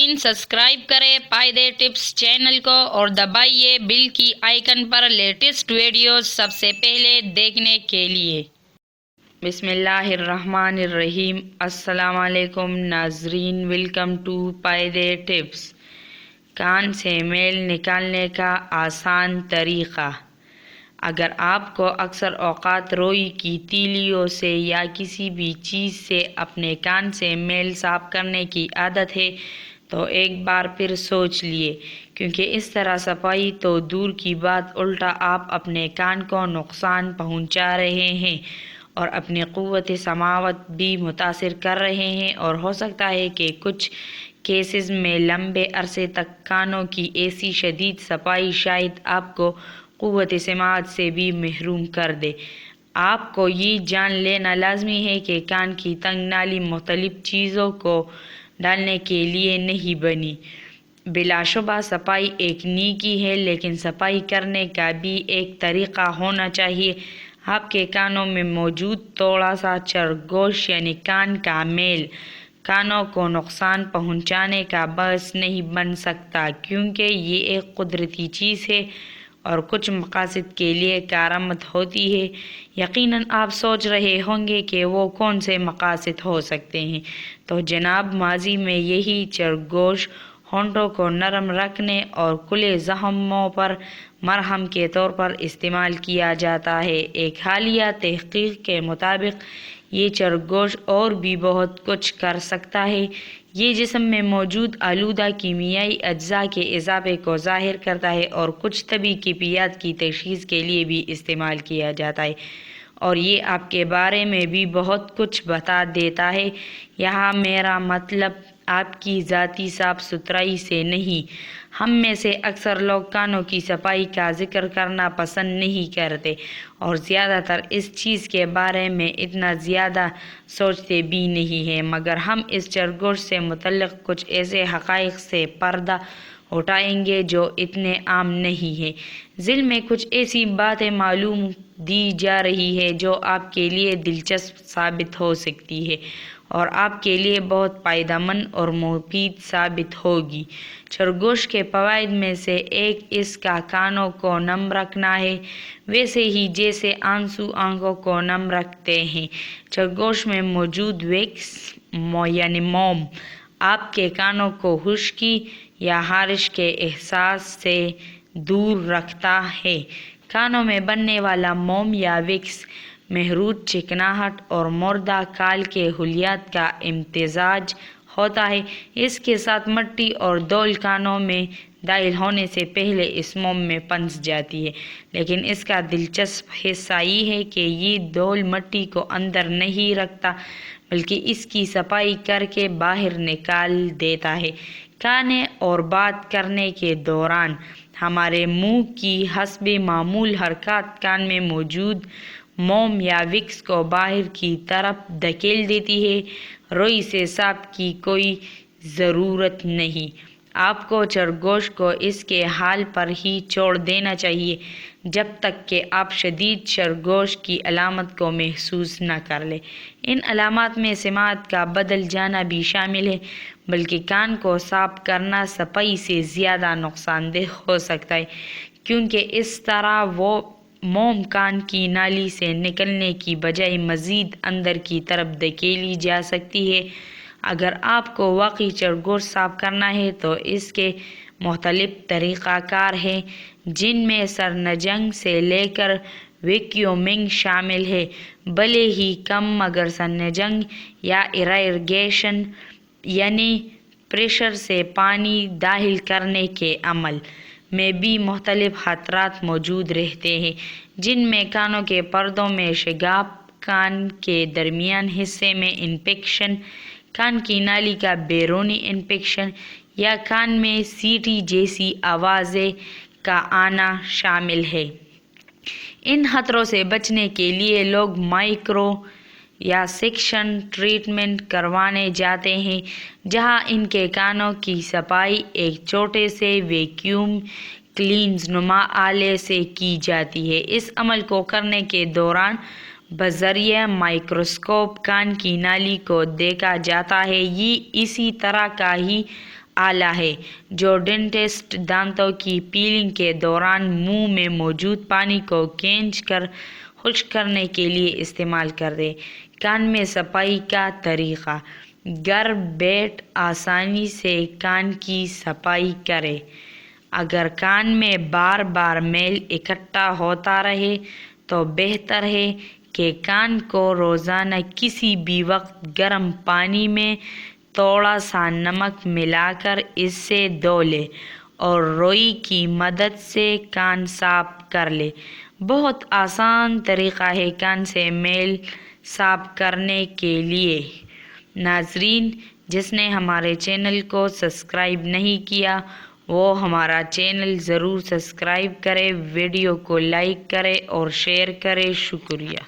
नाज़रीन, सब्सक्राइब करें पायदे tips channel को और दबाइए बिल की आइकन पर लेटेस्ट वीडियोस सबसे पहले देखने के लिए। बिस्मिल्लाहिर्रहमानिर्रहीम। अस्सलाम वालेकुम नाज़रीन, वेलकम टू पायदे टिप्स। कान से मेल निकालने का आसान तरीक़ा। अगर आपको अक्सर औक़ात रोई की तीलियों से या किसी भी चीज़ से अपने कान से मेल साफ़ करने की आदत है तो एक बार फिर सोच लिए, क्योंकि इस तरह सफाई तो दूर की बात, उल्टा आप अपने कान को नुकसान पहुंचा रहे हैं और अपनी क़ुव्वत समावत भी मुतासिर कर रहे हैं। और हो सकता है कि कुछ केसेस में लंबे अरसे तक कानों की ऐसी शदीद सफाई शायद आपको क़ुव्वत समाअत से भी महरूम कर दे। आपको ये जान लेना लाजमी है कि कान की तंग नाली मुख्तलिफ चीज़ों को डालने के लिए नहीं बनी। बिलाशुबा सफाई एक नेकी है, लेकिन सफाई करने का भी एक तरीक़ा होना चाहिए। आपके कानों में मौजूद थोड़ा सा चरगोश यानी कान का मेल कानों को नुकसान पहुंचाने का बायस नहीं बन सकता, क्योंकि ये एक कुदरती चीज़ है और कुछ मकासद के लिए कारआमद होती है। यकीनन आप सोच रहे होंगे कि वो कौन से मकासद हो सकते हैं। तो जनाब, माजी में यही चरगोश होंठों को नरम रखने और खुले ज़ख्मों पर मरहम के तौर पर इस्तेमाल किया जाता है। एक हालिया तहक़ीक़ के मुताबिक ये चरगोश और भी बहुत कुछ कर सकता है। ये जिस्म में मौजूद आलूदा कीमियाई अज्जा के इजाफे को ज़ाहिर करता है और कुछ तबी कैफियत की तशख़ीस के लिए भी इस्तेमाल किया जाता है, और ये आपके बारे में भी बहुत कुछ बता देता है। यहाँ मेरा मतलब आपकी ज़ाती साफ़ सुथराई से नहीं। हम में से अक्सर लोग कानों की सफाई का जिक्र करना पसंद नहीं करते और ज़्यादातर इस चीज़ के बारे में इतना ज़्यादा सोचते भी नहीं हैं, मगर हम इस चरगोश से मुतल्लिक़ कुछ ऐसे हक़ाइक़ से पर्दा उठाएंगे जो इतने आम नहीं है। ज़िल में कुछ ऐसी बातें मालूम दी जा रही है जो आपके लिए दिलचस्प साबित हो सकती है और आपके लिए बहुत फ़ायदेमंद और मुफीद साबित होगी। चरगोश के फ़वाइद में से एक इसका कानों को नम रखना है, वैसे ही जैसे आंसू आंखों को नम रखते हैं। चरगोश में मौजूद वैक्स यानी मोम आपके कानों को खुश्की या हारिश के एहसास से दूर रखता है। कानों में बनने वाला मोम या वैक्स महरूद चिकनाहट और मुर्दा काल के हुलियात का इम्तिजाज होता है। इसके साथ मट्टी और धूल कानों में दाखिल होने से पहले इस मोम में फंस जाती है, लेकिन इसका दिलचस्प हिस्सा ये है कि ये धूल मट्टी को अंदर नहीं रखता बल्कि इसकी सफाई करके बाहर निकाल देता है। खाने और बात करने के दौरान हमारे मुंह की हस्बे मामूल हरकत कान में मौजूद मोम या विक्स को बाहर की तरफ धकेल देती है। रोई से साफ की कोई ज़रूरत नहीं। आपको चरगोश को इसके हाल पर ही छोड़ देना चाहिए जब तक कि आप शदीद चरगोश की अलामत को महसूस न कर ले। इन अलामात में समाअत का बदल जाना भी शामिल है, बल्कि कान को साफ करना सफाई से ज़्यादा नुकसानदेह हो सकता है, क्योंकि इस तरह वो मोम कान की नाली से निकलने की बजाय मज़ीद अंदर की तरफ धकेली जा सकती है। अगर आपको वाकई चरगोश साफ करना है तो इसके मुख्तलिफ तरीक़ाकार हैं, जिनमें सरनजंग से लेकर वैक्यूमिंग शामिल है। भले ही कम मगर सरनजंग या इरिगेशन यानी प्रेशर से पानी दाखिल करने के अमल में भी मुख्तलिफ खतरात मौजूद रहते हैं, जिनमें कानों के पर्दों में शगाफ, कान के दरमियान हिस्से में इन्फेक्शन, कान की नाली का बैरूनी इन्फेक्शन या कान में सीटी जैसी आवाज़ें का आना शामिल है। इन खतरों से बचने के लिए लोग माइक्रो या सेक्शन ट्रीटमेंट करवाने जाते हैं, जहां इनके कानों की सफाई एक छोटे से वैक्यूम क्लीन्स नुमा आले से की जाती है। इस अमल को करने के दौरान बज़रिया माइक्रोस्कोप कान की नाली को देखा जाता है। ये इसी तरह का ही آلہ ہے جو ڈینٹسٹ دانتوں کی پیلنگ کے دوران منہ میں موجود پانی کو کھینچ کر خشک کرنے کے لیے استعمال کرتے۔ کان میں صفائی کا طریقہ۔ گھر بیٹھ آسانی سے کان کی صفائی کریں۔ اگر کان میں بار بار میل اکٹھا ہوتا رہے تو بہتر ہے کہ کان کو روزانہ کسی بھی وقت گرم پانی میں تھوڑا سا نمک ملا کر اس سے دھو لے اور روئی کی مدد سے کان صاف کر لے۔ بہت آسان طریقہ ہے کان سے میل صاف کرنے کے لیے۔ ناظرین، جس نے ہمارے چینل کو سبسکرائب نہیں کیا وہ ہمارا چینل ضرور سبسکرائب کرے، ویڈیو کو لائک کرے اور شیئر کرے۔ شکریہ۔